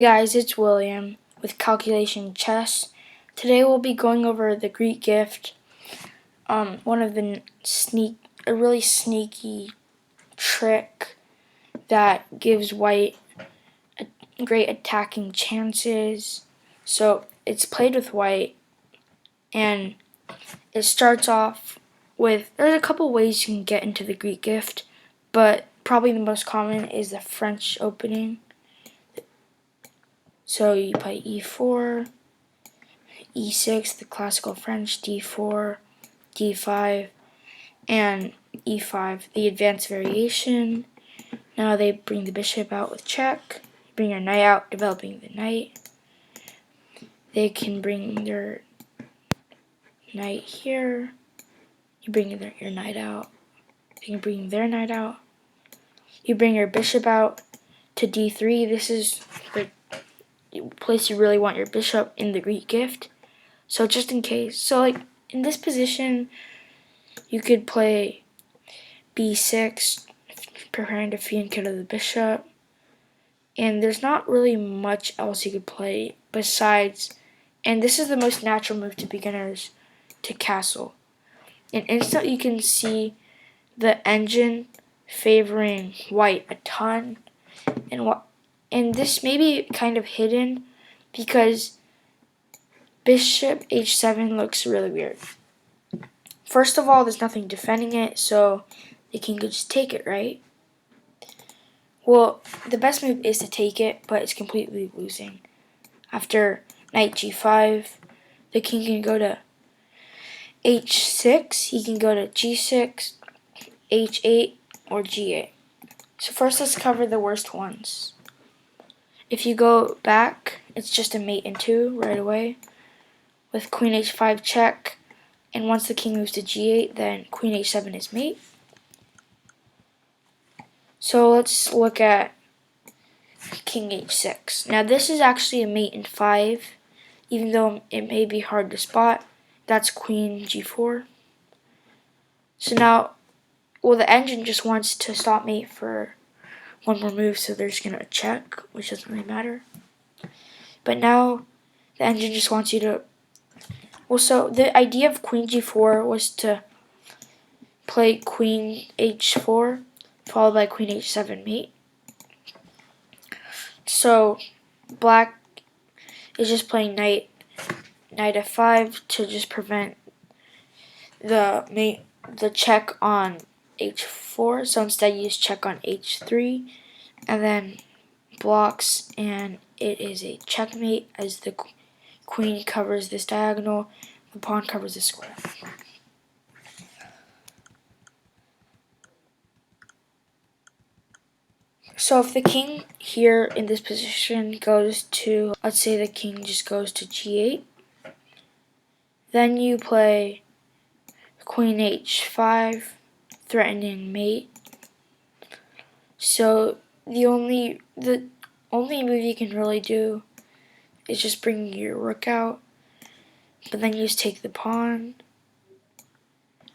Guys, it's William with Calculation Chess. Today we'll be going over the Greek gift, one of the a really sneaky trick that gives white great attacking chances. So it's played with white, and it starts off with, there's a couple ways you can get into the Greek gift, but probably the most common is the French opening. So you play e4, e6, the classical French, d4, d5, and e5, the advanced variation. Now they bring the bishop out with check. Bring your knight out, developing the knight. They can bring their knight here. You bring your knight out. They can bring their knight out. You bring your bishop out to d3. This is the place you really want your bishop in the Greek gift. So just in case. So like in this position, you could play b6, preparing to fee and kill the bishop. And there's not really much else you could play besides, and this is the most natural move to beginners, to castle. And instantly you can see the engine favoring white a ton. And this may be kind of hidden because bishop h7 looks really weird. First of all, there's nothing defending it, so the king could just take it, right? Well, the best move is to take it, but it's completely losing. After knight g5, the king can go to h6, he can go to g6, h8, or g8. So first let's cover the worst ones. If you go back, it's just a mate in 2 right away with queen h5 check, and once the king moves to g8, then queen h7 is mate. So let's look at king h6. Now this is actually a mate in 5, even though it may be hard to spot. That's queen g4. So now, well, the engine just wants to stop mate for one more move, so they're just going to check, which doesn't really matter. But now the engine just wants you to, well, so the idea of queen g4 was to play queen h4 followed by queen h7 mate. So black is just playing knight f5 to just prevent the check on h4. So instead you use check on h3, and then blocks, and it is a checkmate as the queen covers this diagonal, the pawn covers the square. So if the king here in this position goes to, let's say the king just goes to g8, then you play queen h5, threatening mate. So the only move you can really do is just bring your rook out, but then you just take the pawn.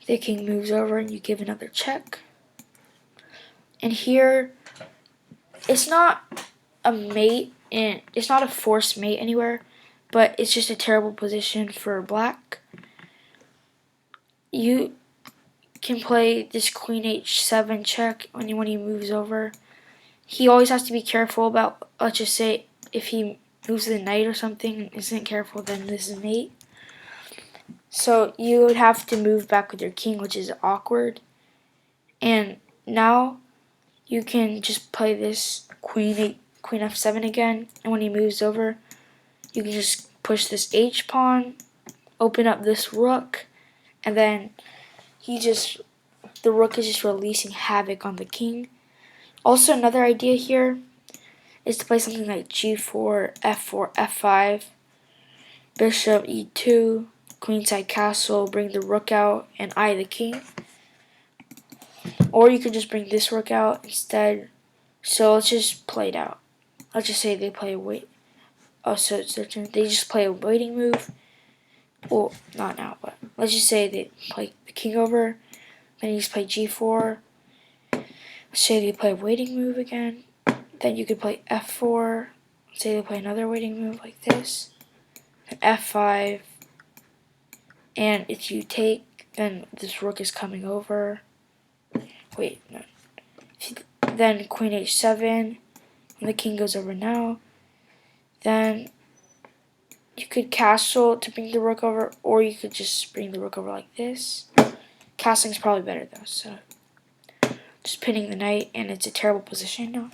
The king moves over and you give another check. And here, it's not a mate, and it's not a forced mate anywhere, but it's just a terrible position for black. You can play this queen h7 check when he moves over. He always has to be careful about, let's just say, if he moves the knight or something and isn't careful, then this is mate. So you would have to move back with your king, which is awkward. And now you can just play this queen f7 again, and when he moves over, you can just push this h pawn, open up this rook, and then the rook is just releasing havoc on the king. Also, another idea here is to play something like g4, f4, f5, bishop e2, queenside castle, bring the rook out, and eye the king. Or you could just bring this rook out instead. So let's just play it out. Let's just say they play a wait. Oh, so it's their turn. They just play a waiting move. Well, not now, but let's just say they play the king over. Then you just play g4. Let's say they play a waiting move again. Then you could play f4. say they play another waiting move like this, f5, and if you take, then this rook is coming over. Wait, no. Then queen h7, and the king goes over now. Then you could castle to bring the rook over, or you could just bring the rook over like this. Castling's probably better though, so just pinning the knight, and it's a terrible position now.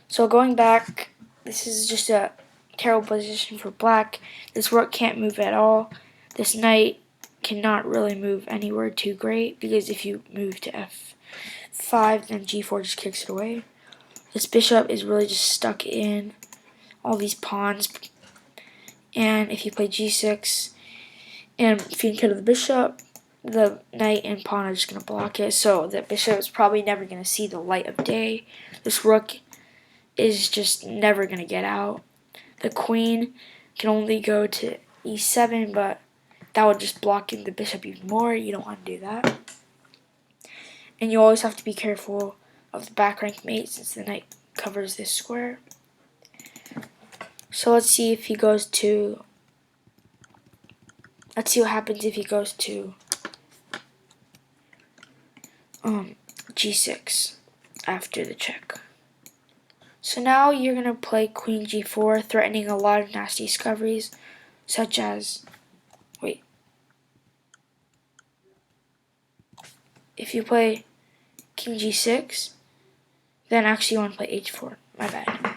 So going back, this is just a terrible position for black. This rook can't move at all. This knight cannot really move anywhere too great, because if you move to f5, then g4 just kicks it away. This bishop is really just stuck in all these pawns, and if you play g6, and if you kill the bishop, the knight and pawn are just going to block it, so the bishop is probably never going to see the light of day. This rook is just never going to get out. The queen can only go to e7, but that would just block in the bishop even more. You don't want to do that. And you always have to be careful of the back rank mate, since the knight covers this square. So let's see if he goes to, let's see what happens if he goes to g6 after the check. So now you're going to play queen g4, threatening a lot of nasty discoveries, such as, if you play king g6, then actually you want to play h4, my bad.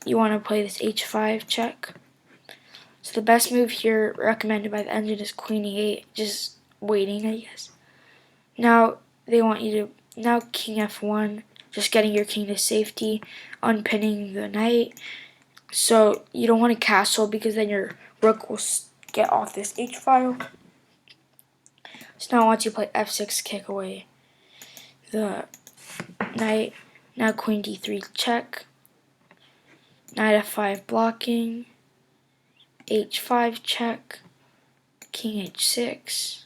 You want to play this h5 check. So the best move here recommended by the engine is queen e8, just waiting, I guess. Now they want you to, now king f1, just getting your king to safety, unpinning the knight. So you don't want to castle, because then your rook will get off this h file. So now once you play f6, kick away the knight. Now queen d3 check, knight f5 blocking, h5 check, king h6,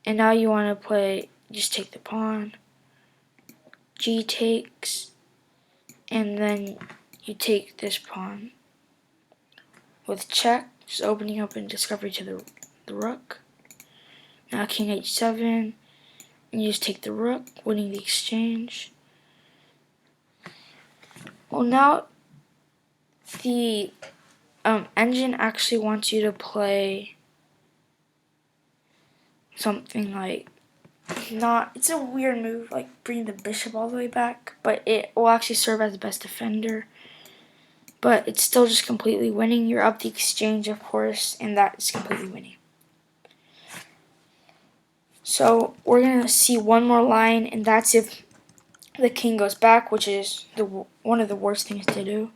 and now you want to play, just take the pawn, g takes, and then you take this pawn with check, just opening up in discovery to the rook. Now king h7, and you just take the rook, winning the exchange. Well, now the engine actually wants you to play something like, it's a weird move, like bring the bishop all the way back, but it will actually serve as the best defender. But it's still just completely winning. You're up the exchange, of course, and that is completely winning. So we're going to see one more line, and that's if the king goes back, which is one of the worst things to do.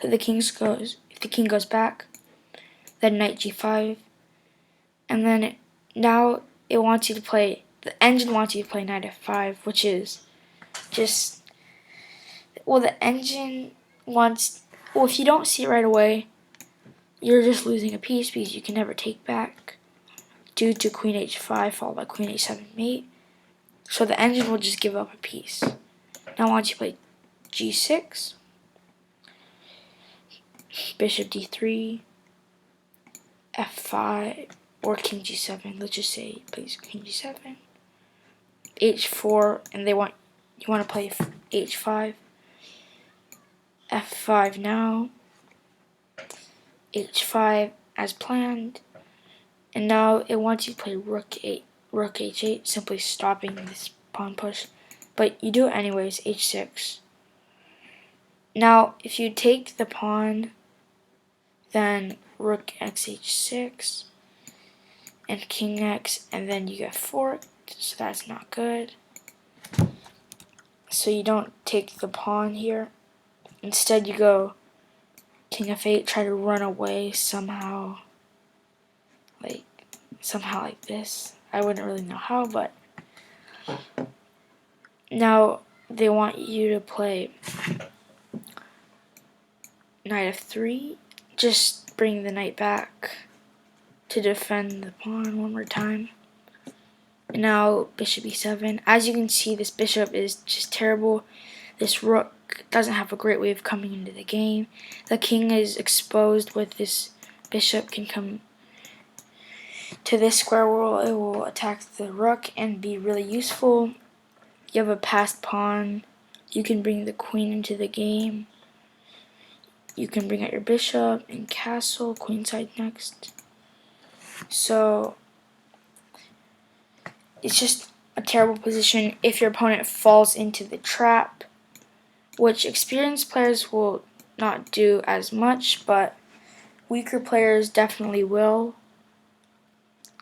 If the king goes back, then knight g5, and then now it wants you to play, the engine wants you to play knight f5, which is just, the engine wants, if you don't see it right away, you're just losing a piece, because you can never take back due to queen h5 followed by queen h7 mate. So the engine will just give up a piece. Now once you play g6, bishop d3, f5, or king g7. Let's just say he plays king g7, h4, and you want to play h5, f5 now, h5 as planned, and now it wants you to play rook h8, simply stopping this pawn push, but you do it anyways, h6. Now if you take the pawn, then rook x h6, and king x, and then you get forked, so that's not good. So you don't take the pawn here. Instead you go king f8, try to run away somehow like this. I wouldn't really know how, but now they want you to play knight f3, just bring the knight back to defend the pawn one more time. And now bishop e7. As you can see, this bishop is just terrible. this rook doesn't have a great way of coming into the game. The king is exposed with this bishop can come to this square where it will attack the rook and be really useful. You have a passed pawn. You can bring the queen into the game. You can bring out your bishop and castle, queenside next. So it's just a terrible position if your opponent falls into the trap, which experienced players will not do as much, but weaker players definitely will.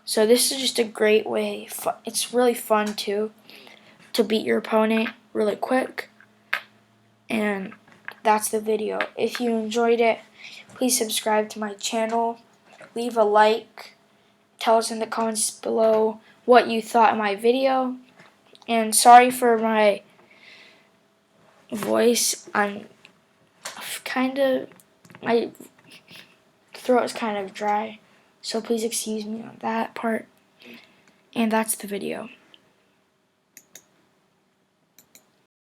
So this is just a great way. It's really fun too to beat your opponent really quick. And that's the video. If you enjoyed it, please subscribe to my channel. Leave a like. Tell us in the comments below what you thought of my video. And sorry for my voice. My throat is kind of dry. So please excuse me on that part. And that's the video.